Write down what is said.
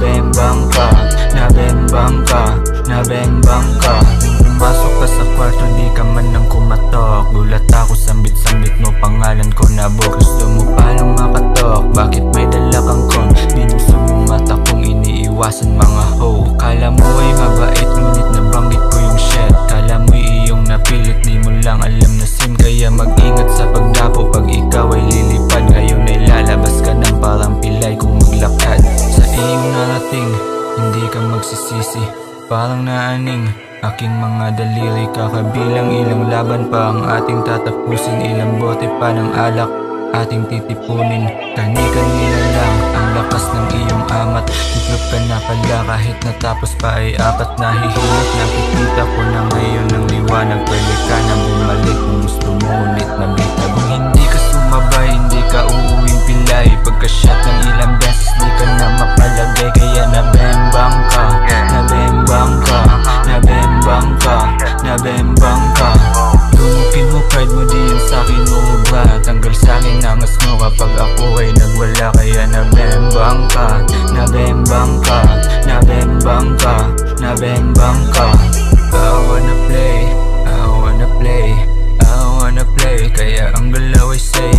nabembang ka, nabembang ka, nabembang ka. Pumasok ka sa kwarto, di ka man nang kumatok. Gulat ako, sambit-sambit mo, pangalan ko nabok. Gusto mo palang makatok, bakit may dala kang kon? Binuksan mo mata kong iniiwasan mga ho. Kala mo ay mabait, ngunit nabanggit ko yung shit. Kala mo iyong napilit, di mo lang alam na sim. Kaya mag-ingat sa pagdapo, pag ikaw ay lilipad. Ngayon ay lalabas ka ng parang pilay kung maglakad. Sa iyong narating, hindi ka magsisisi, parang naaning aking mga daliri. Kakabilang ilang laban pa ang ating tatapusin. Ilang bote pa ng alak ating titipunin. Kani-kanina lang ang lakas ng iyong amat. Tiklop ka na pala kahit natapos pa ay apat. Nahihilot, nakikita ko na ngayon ang liwanag. Pwede ka na bumalik kung gusto mo, ngunit nabita. Kung hindi ka sumabay, hindi ka uuwing pilay. Pagka-shot ng ilang beses, di ka na mapalagay. Kaya nabembang ka, nabembang ka, nabembang ka, nabembang ka. Tunupin mo, pride mo, di yan sa'kin uubra. Tanggal sa'kin nangas mo kapag ako ay nagwala. Kaya nabembang ka, nabembang ka, nabembang ka, nabembang ka. I wanna play, I wanna play, I wanna play. Kaya ang galaw ay say